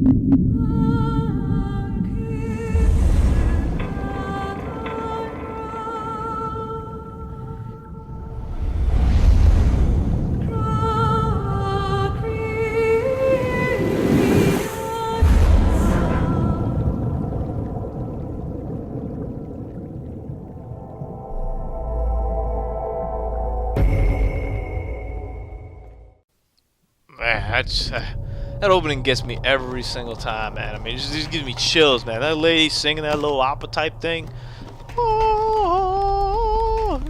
Man, that opening gets me every single time, man. I mean, it just gives me chills, man. That lady singing that little opera type thing. Oh,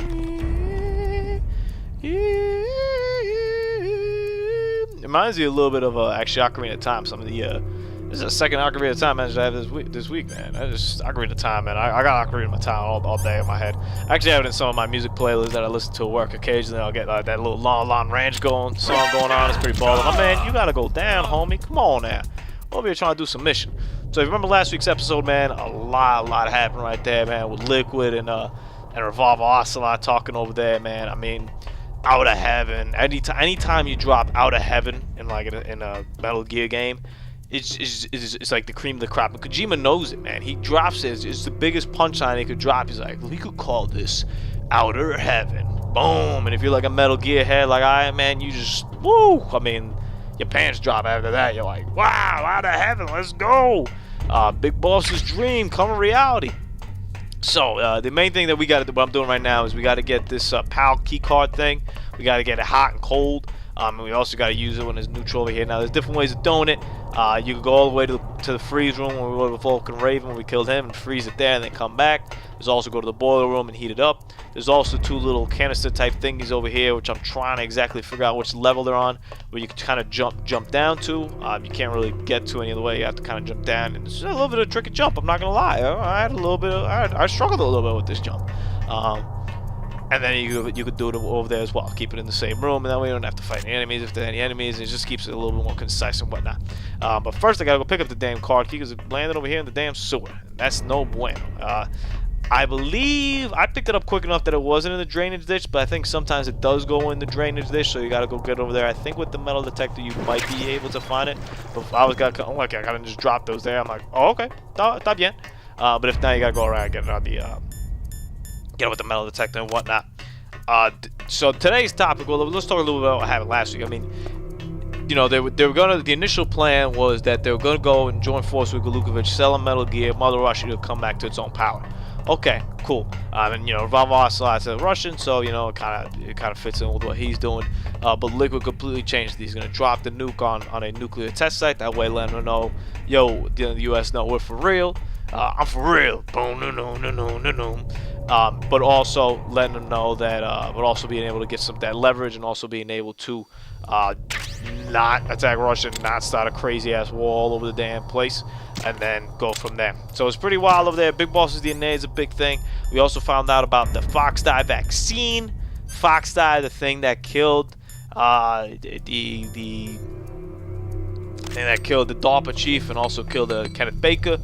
it reminds me a little bit of actually Ocarina of Time. Some of the this is the second Ocarina of Time match I have this week, man. I just Ocarina of Time, man. I got Ocarina of Time all day in my head. I actually have it in some of my music playlists that I listen to at work occasionally. I'll get like that little Long Range song going on. It's pretty baller. My man, you gotta go down, homie. Come on now. Over here trying to do some mission. So if you remember last week's episode, man, a lot happened right there, man, with Liquid and Revolver Ocelot talking over there, man. I mean, Out of Heaven. Anytime you drop Out of Heaven in a Metal Gear game, it's like the cream of the crop. And Kojima knows it, man. He drops it. It's the biggest punchline he could drop. He's like, we could call this Outer Heaven. Boom. And if you're like a Metal Gear head like I am, man, you just, woo. I mean, your pants drop after that. You're like, wow, Out of Heaven, let's go. Big Boss's dream come reality. So the main thing that what I'm doing right now is we got to get this PAL keycard thing. We got to get it hot and cold. And we also got to use it when it's neutral over here. Now, there's different ways of doing it. You could go all the way to the freeze room when we were with Vulcan Raven when we killed him and freeze it there and then come back. There's also go to the boiler room and heat it up. There's also two little canister type thingies over here, which I'm trying to exactly figure out which level they're on, where you can kind of jump down to. You can't really get to any other way. You have to kind of jump down, and it's a little bit of a tricky jump. I'm not gonna lie. I struggled a little bit with this jump. And then you could do it over there as well. Keep it in the same room, and that way you don't have to fight any enemies if there are any enemies. It just keeps it a little bit more concise and whatnot. But first, I gotta go pick up the damn card key because it landed over here in the damn sewer. That's no bueno. I believe I picked it up quick enough that it wasn't in the drainage ditch, but I think sometimes it does go in the drainage ditch, so you gotta go get over there. I think with the metal detector you might be able to find it. But I gotta just drop those there. I'm like, oh, okay, está bien. But if not, you gotta go around and get it on the get it with the metal detector and whatnot. So today's topic, well, let's talk a little bit about what happened last week. I mean, you know, they were gonna. The initial plan was that they were gonna go and join forces with Glukovich, sell a Metal Gear, Mother Russia to come back to its own power. Okay, cool. And you know, Revolver Ocelot's a Russian, so you know, it kind of fits in with what he's doing. But Liquid completely changed. He's gonna drop the nuke on a nuclear test site. That way, letting them know, yo, the U.S. know we're for real. I'm for real. Boom, no. But also letting them know that, but also being able to get some of that leverage, and also being able to not attack Russia, not start a crazy ass war all over the damn place, and then go from there. So it's pretty wild over there. Big Boss's DNA is a big thing. We also found out about the Foxdie vaccine. Foxdie, the thing that killed the thing that killed the DARPA chief and also killed Kenneth Baker.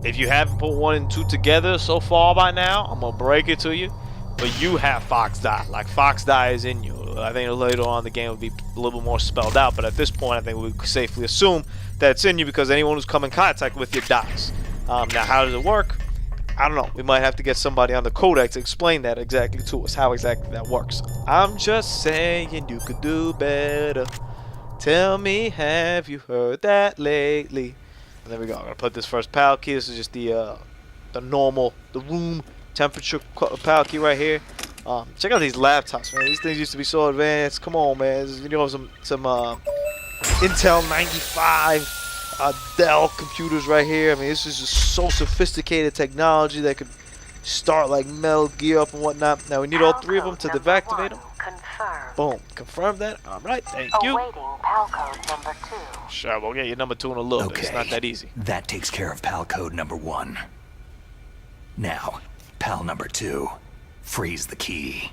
If you haven't put one and two together so far by now, I'm gonna break it to you, but you have Foxdie. Like, Foxdie is in you. I think later on the game will be a little bit more spelled out, but at this point I think we can safely assume that it's in you because anyone who's come in contact with you dies. Now, how does it work? I don't know. We might have to get somebody on the codex to explain that exactly to us, how exactly that works. I'm just saying you could do better. Tell me, have you heard that lately? And there we go. I'm gonna put this first PAL key. This is just the normal, the room temperature PAL key right here. Check out these laptops, man. These things used to be so advanced. Come on, man. This is, you know, some Intel 95 Dell computers right here. I mean, this is just so sophisticated technology that could start like Metal Gear up and whatnot. Now we need all three of them to deactivate them. Confirmed. Boom. Confirm that. All right. Thank you. Awaiting PAL code number 2. Sure, we'll get you number 2 in a little bit. It's not that easy. That takes care of PAL code number 1. Now, PAL number 2. Freeze the key.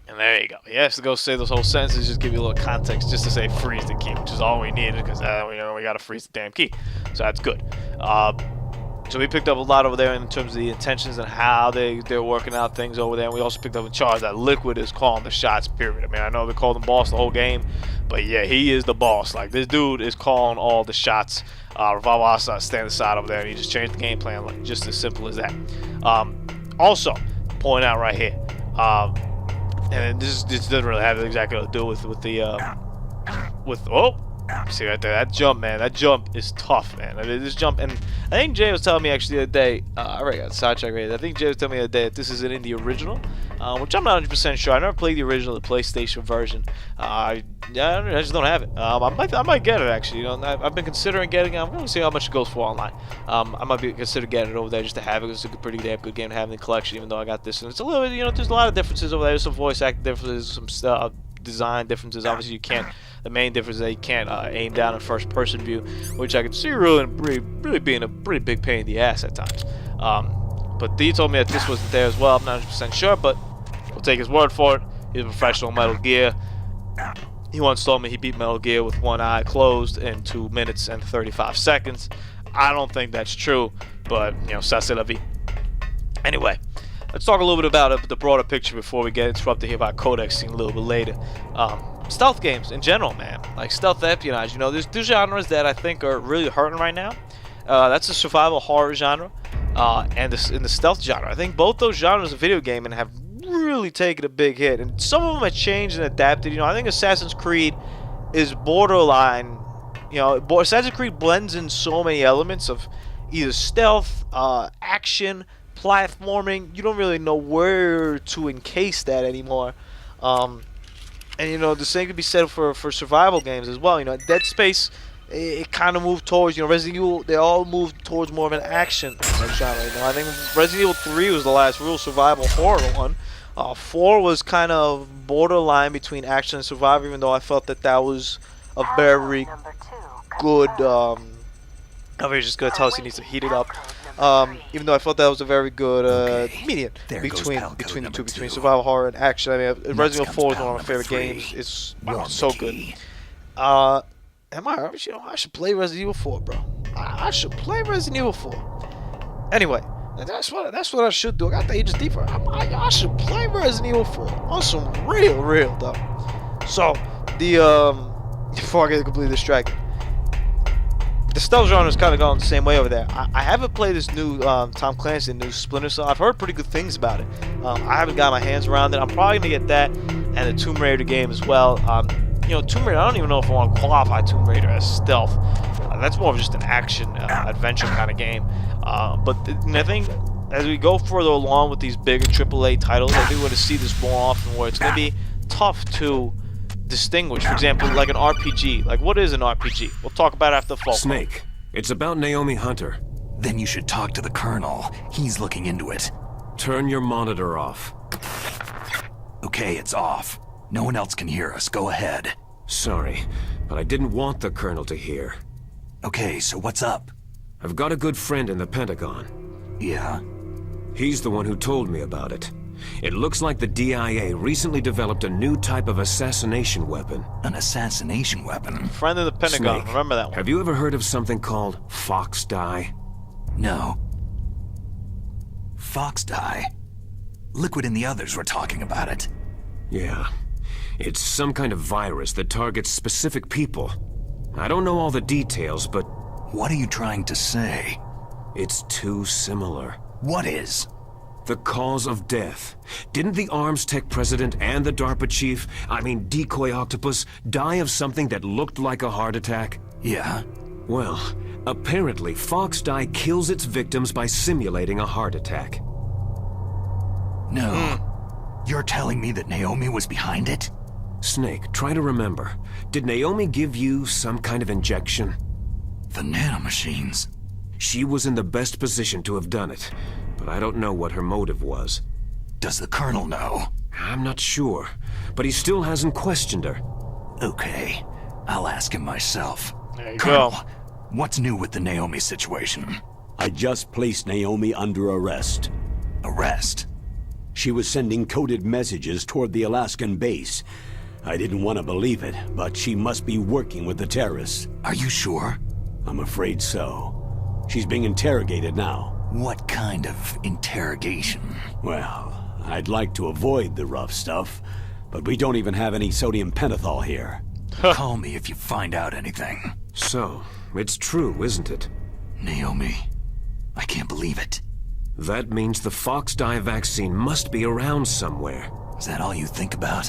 And there you go. He has to go say those whole sentences, just give you a little context, just to say freeze the key, which is all we needed, because we got to freeze the damn key. So that's good. So we picked up a lot over there in terms of the intentions and how they're working out things over there. And we also picked up in charge that Liquid is calling the shots, period. I mean, I know they called them boss the whole game, But yeah, he is the boss. Like, this dude is calling all the shots. Revolver Hostile stand aside over there, and he just changed the game plan, like just as simple as that. Also, point out right here, and this doesn't really have exactly what to do with see right there, that jump, man. That jump is tough, man. I mean, this jump, and I think Jay was telling me actually the other day. I already got sidetracked right. I think Jay was telling me the other day that this isn't in the original, which I'm not 100% sure. I never played the original, the PlayStation version. I just don't have it. I might get it actually. You know, I've been considering getting it. I'm going to see how much it goes for online. I might be consider getting it over there just to have it. It's a pretty damn good game to have in the collection, even though I got this. And it's a little, you know, there's a lot of differences over there. There's some voice acting differences, some stuff. Design differences. Obviously, you can't. The main difference is that you can't aim down in first-person view, which I can see really being a pretty big pain in the ass at times. But he told me that this wasn't there as well. I'm not 100% sure, but we'll take his word for it. He's a professional Metal Gear. He once told me he beat Metal Gear with one eye closed in 2 minutes and 35 seconds. I don't think that's true, but you know, ça c'est la vie. Anyway. Let's talk a little bit about the broader picture before we get interrupted here by Codex scene a little bit later. Stealth games in general, man. Like stealth espionage. You know, there's two genres that I think are really hurting right now. That's the survival horror genre and the stealth genre. I think both those genres of video gaming have really taken a big hit. And some of them have changed and adapted. You know, I think Assassin's Creed is borderline. You know, Assassin's Creed blends in so many elements of either stealth, action, platforming. You don't really know where to encase that anymore. And you know, the same could be said for survival games as well. You know, Dead Space, it kind of moved towards, you know, Resident Evil, they all moved towards more of an action genre. You know, I think Resident Evil 3 was the last real survival horror one. 4 was kind of borderline between action and survival, even though I felt that was a very good I was just gonna tell us he needs to heat it up. Even though I felt that was a very good median between the two, between survival horror and action. I mean, Resident Evil 4 is one of my favorite games. It's so good. I should play Resident Evil 4, bro. I should play Resident Evil 4. Anyway, that's what I should do. I got the Aegis Deeper. I should play Resident Evil 4 on some real though. So before I get completely distracted. The stealth genre is kind of going the same way over there. I haven't played this new Tom Clancy, new Splinter Cell. I've heard pretty good things about it. I haven't got my hands around it. I'm probably going to get that and the Tomb Raider game as well. You know, Tomb Raider, I don't even know if I want to qualify Tomb Raider as stealth. That's more of just an action, adventure kind of game. But I think as we go further along with these bigger AAA titles, I think we're going to see this more often where it's going to be tough to distinguish. For example, like an RPG. Like, what is an RPG? We'll talk about it after the fall. Snake, it's about Naomi Hunter. Then you should talk to the Colonel. He's looking into it. Turn your monitor off. Okay, it's off. No one else can hear us. Go ahead. Sorry, but I didn't want the Colonel to hear. Okay, so what's up? I've got a good friend in the Pentagon. Yeah? He's the one who told me about it. It looks like the DIA recently developed a new type of assassination weapon. An assassination weapon? Friend of the Pentagon, Snake, remember that one. Have you ever heard of something called Fox Dye? No. Fox Dye? Liquid and the others were talking about it. Yeah. It's some kind of virus that targets specific people. I don't know all the details, but... What are you trying to say? It's too similar. What is? The cause of death. Didn't the Arms Tech president and the DARPA chief, Decoy Octopus, die of something that looked like a heart attack? Yeah. Well, apparently Fox Dye kills its victims by simulating a heart attack. No. You're telling me that Naomi was behind it? Snake, try to remember. Did Naomi give you some kind of injection? The nanomachines. She was in the best position to have done it, but I don't know what her motive was. Does the Colonel know? I'm not sure, but he still hasn't questioned her. Okay, I'll ask him myself. There you Colonel, go. what's new with the Naomi situation? I just placed Naomi under arrest. Arrest? She was sending coded messages toward the Alaskan base. I didn't want to believe it, but she must be working with the terrorists. Are you sure? I'm afraid so. She's being interrogated now. What kind of interrogation? Well, I'd like to avoid the rough stuff, but we don't even have any sodium pentothal here. Call me if you find out anything. So, it's true, isn't it? Naomi, I can't believe it. That means the Fox dye vaccine must be around somewhere. Is that all you think about?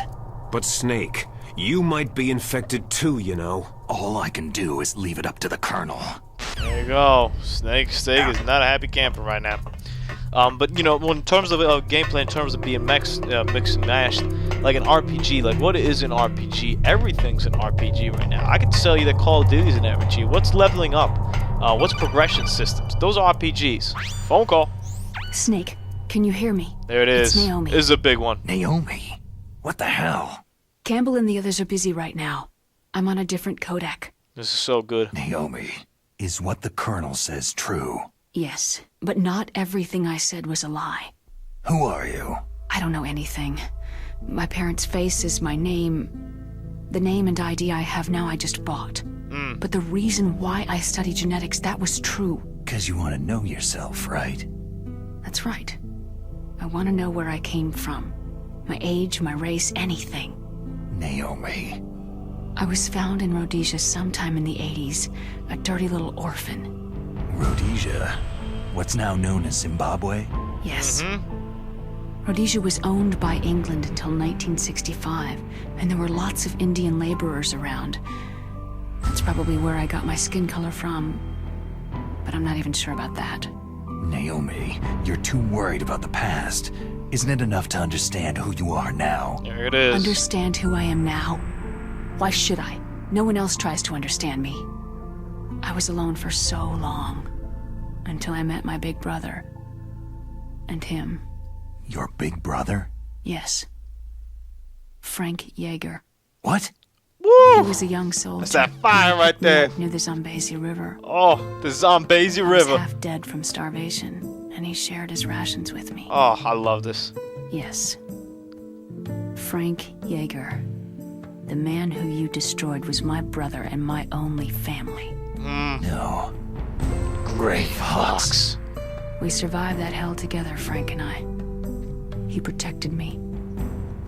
But Snake, you might be infected too, you know. All I can do is leave it up to the Colonel. There you go. Snake is not a happy camper right now. But you know, in terms of gameplay, in terms of being mixed and mashed, like an RPG, like what is an RPG? Everything's an RPG right now. I can tell you that Call of Duty is an RPG. What's leveling up? What's progression systems? Those are RPGs. Phone call. Snake, can you hear me? There it is. It's Naomi. This is a big one. Naomi? What the hell? Campbell and the others are busy right now. I'm on a different codec. This is so good. Naomi, is what the Colonel says true? Yes, but not everything I said was a lie. Who are you? I don't know anything. My parents' face is my name. The name and ID I have now I just bought. But the reason why I study genetics, that was true. 'Cause you want to know yourself, right? That's right. I want to know where I came from. My age, my race, anything. Naomi. I was found in Rhodesia sometime in the 80s, a dirty little orphan. Rhodesia? What's now known as Zimbabwe? Yes. Rhodesia was owned by England until 1965, and there were lots of Indian laborers around. That's probably where I got my skin color from, but I'm not even sure about that. Naomi, you're too worried about the past. Isn't it enough to understand who you are now? There it is. Understand who I am now? Why should I? No one else tries to understand me. I was alone for so long, until I met my big brother. And him. Your big brother? Yes. Frank Yeager. What? Woo! He was a young soldier. That's that fire right there. Near the Zambezi River. Oh, the Zambezi He was River. half dead from starvation, and he shared his rations with me. Oh, I love this. Yes. Frank Yeager. The man who you destroyed was my brother and my only family. No. Gray Fox. We survived that hell together, Frank and I. He protected me.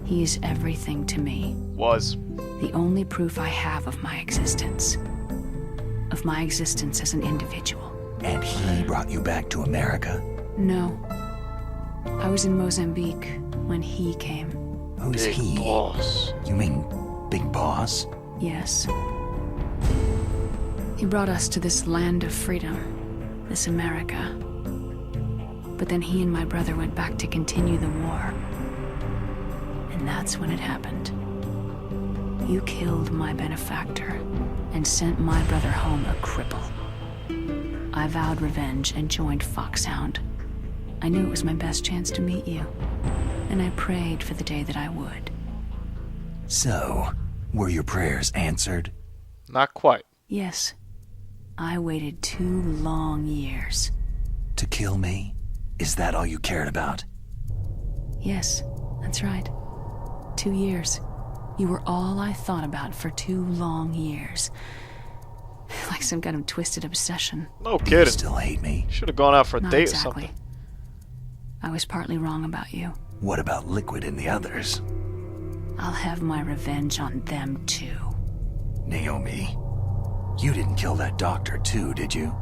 He is everything to me. Was. The only proof I have of my existence. Of my existence as an individual. And he brought you back to America? No. I was in Mozambique when he came. Who's Big he? boss. You mean Big Boss? Yes. He brought us to this land of freedom, this America. But then he and my brother went back to continue the war. And that's when it happened. You killed my benefactor and sent my brother home a cripple. I vowed revenge and joined Foxhound. I knew it was my best chance to meet you, and I prayed for the day that I would. So, were your prayers answered? Not quite. Yes. I waited 2 long years. To kill me? Is that all you cared about? Yes, that's right. 2 years. You were all I thought about for 2 long years. Like some kind of twisted obsession. No You kidding. still hate me? Should have gone out for a Not date exactly. or something. I was partly wrong about you. What about Liquid and the others? I'll have my revenge on them too. Naomi, you didn't kill that doctor too, did you?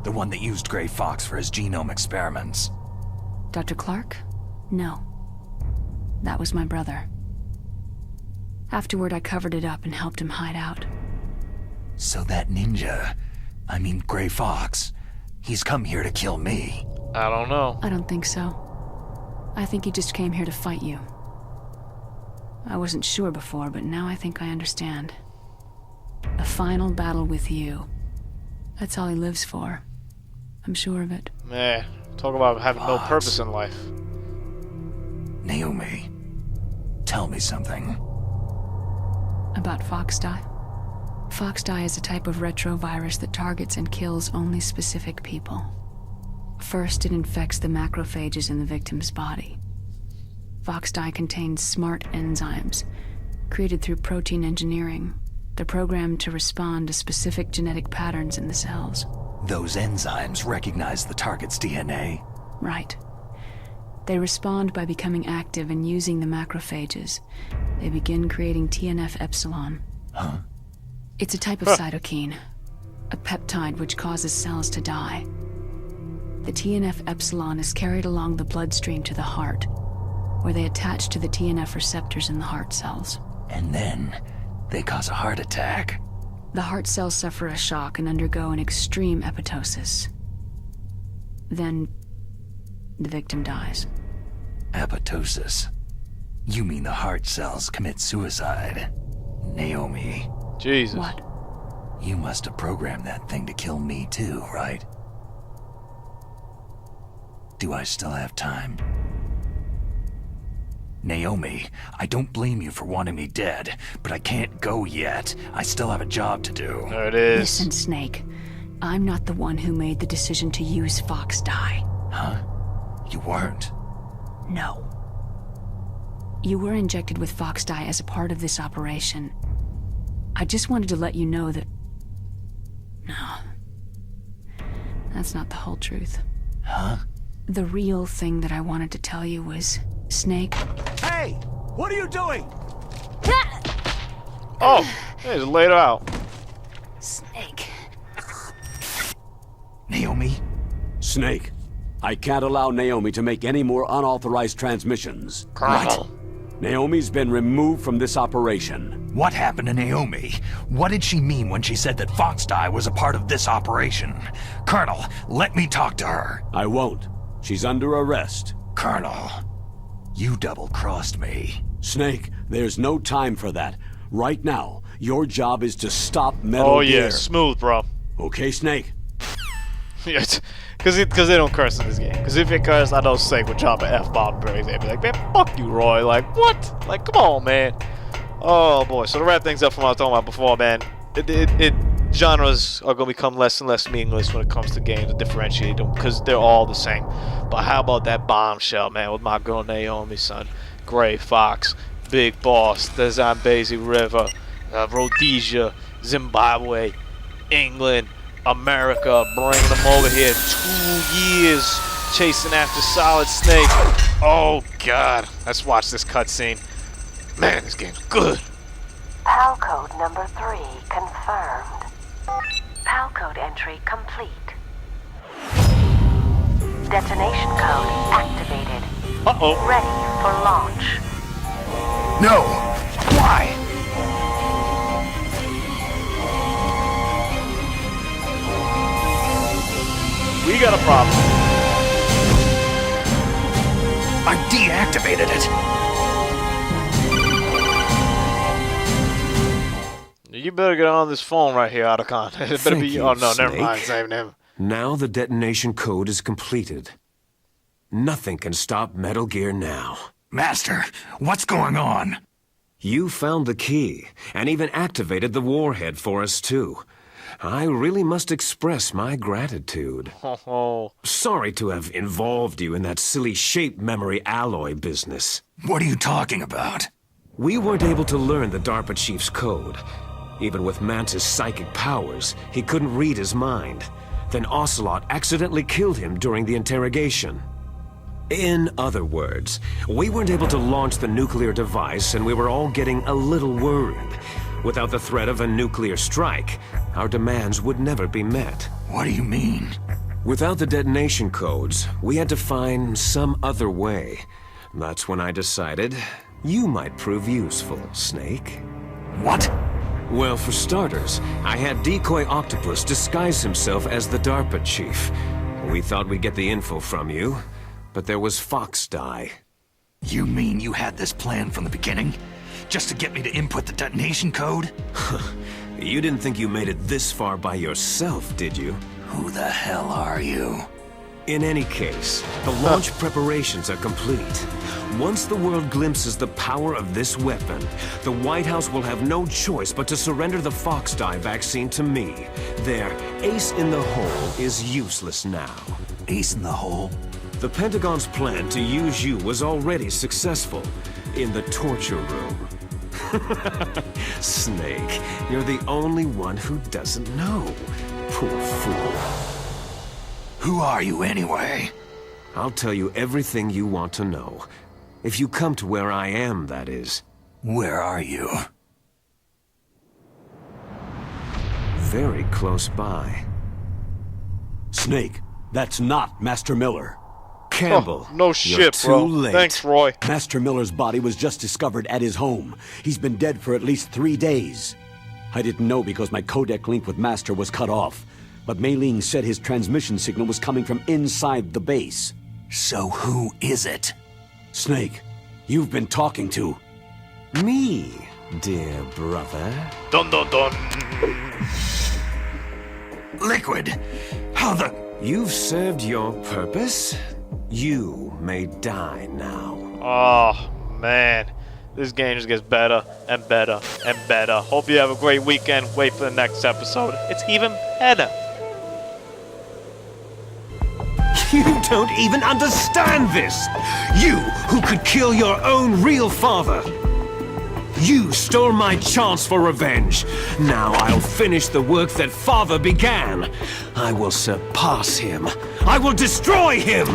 The one that used Gray Fox for his genome experiments. Dr. Clark? No. That was my brother. Afterward, I covered it up and helped him hide out. So that ninja, I mean Gray Fox, he's come here to kill me. I don't know. I don't think so. I think he just came here to fight you. I wasn't sure before, but now I think I understand. A final battle with you. That's all he lives for. I'm sure of it. Man, talk about having no Fox. purpose in life. Naomi, tell me something. About Foxdie? Foxdie is a type of retrovirus that targets and kills only specific people. First, it infects the macrophages in the victim's body. Foxdie contains smart enzymes, created through protein engineering. They're programmed to respond to specific genetic patterns in the cells. Those enzymes recognize the target's DNA. Right. They respond by becoming active and using the macrophages. They begin creating TNF-epsilon. Huh? It's a type of cytokine, a peptide which causes cells to die. The TNF epsilon is carried along the bloodstream to the heart, where they attach to the TNF receptors in the heart cells. And then they cause a heart attack. The heart cells suffer a shock and undergo an extreme apoptosis. Then, the victim dies. Apoptosis. You mean the heart cells commit suicide? Naomi, Jesus. What? you must have programmed that thing to kill me too, right? Do I still have time? Naomi, I don't blame you for wanting me dead, but I can't go yet. I still have a job to do. There it is. Listen, Snake. I'm not the one who made the decision to use Fox dye. Huh? You weren't? No. You were injected with Fox dye as a part of this operation. I just wanted to let you know that... No. That's not the whole truth. Huh? The real thing that I wanted to tell you was... Snake... Hey! What are you doing? Oh, they just laid her out. Snake... Naomi? Snake, I can't allow Naomi to make any more unauthorized transmissions. Colonel. Naomi's been removed from this operation. What happened to Naomi? What did she mean when she said that Fox dye was a part of this operation? Colonel, let me talk to her. I won't. She's under arrest. Colonel, you double-crossed me. Snake, there's no time for that. Right now, your job is to stop Metal Oh Gear. yeah, smooth, bro. Okay, Snake? Yes, because they don't curse in this game. Because if they curse, I know Snake would drop an F-bomb very easy. They'd be like, man, fuck you, Roy. Like, what? Like, come on, man. Oh, boy. So to wrap things up from what I was talking about before, man, genres are going to become less and less meaningless when it comes to games to differentiate them because they're all the same. But how about that bombshell, man, with my girl Naomi, son? Gray Fox, Big Boss, the Zambezi River, Rhodesia, Zimbabwe, England, America, bringing them over here. 2 years chasing after Solid Snake. Oh, God. Let's watch this cutscene. Man, this game's good. PAL code number 3 confirmed. PAL code entry complete. Detonation code activated. Uh-oh. Ready for launch. No! Why? We got a problem. I deactivated it. You better get on this phone right here, Otacon. It better Thank be... you, Oh, no, never Snake. mind. Saving him. Now the detonation code is completed. Nothing can stop Metal Gear now. Master, what's going on? You found the key, and even activated the warhead for us, too. I really must express my gratitude. Oh, Sorry to have involved you in that silly shape memory alloy business. What are you talking about? We weren't able to learn the DARPA chief's code. Even with Mantis' psychic powers, he couldn't read his mind. Then Ocelot accidentally killed him during the interrogation. In other words, we weren't able to launch the nuclear device, and we were all getting a little worried. Without the threat of a nuclear strike, our demands would never be met. What do you mean? Without the detonation codes, we had to find some other way. That's when I decided you might prove useful, Snake. What? Well, for starters, I had Decoy Octopus disguise himself as the DARPA chief. We thought we'd get the info from you, but there was Fox dye. You mean you had this plan from the beginning? Just to get me to input the detonation code? You didn't think you made it this far by yourself, did you? Who the hell are you? In any case, the launch preparations are complete. Once the world glimpses the power of this weapon, the White House will have no choice but to surrender the Fox dye vaccine to me. Their ace in the hole is useless now. Ace in the hole? The Pentagon's plan to use you was already successful in the torture room. Snake, you're the only one who doesn't know. Poor fool. Who are you anyway? I'll tell you everything you want to know. If you come to where I am, that is. Where are you? very close by. Snake, that's not Master Miller. Campbell, Oh, no you're shit, too bro. late. Thanks, Roy. Master Miller's body was just discovered at his home. He's been dead for at least 3 days. I didn't know because my codec link with Master was cut off. But Mei Ling said his transmission signal was coming from inside the base. So who is it? Snake, you've been talking to... Me, dear brother. Dun dun dun. Liquid! How the... You've served your purpose. You may die now. Oh, man. This game just gets better and better and better. Hope you have a great weekend. Wait for the next episode. It's even better. You don't even understand this! You, who could kill your own real father! You stole my chance for revenge. Now I'll finish the work that father began. I will surpass him. I will destroy him!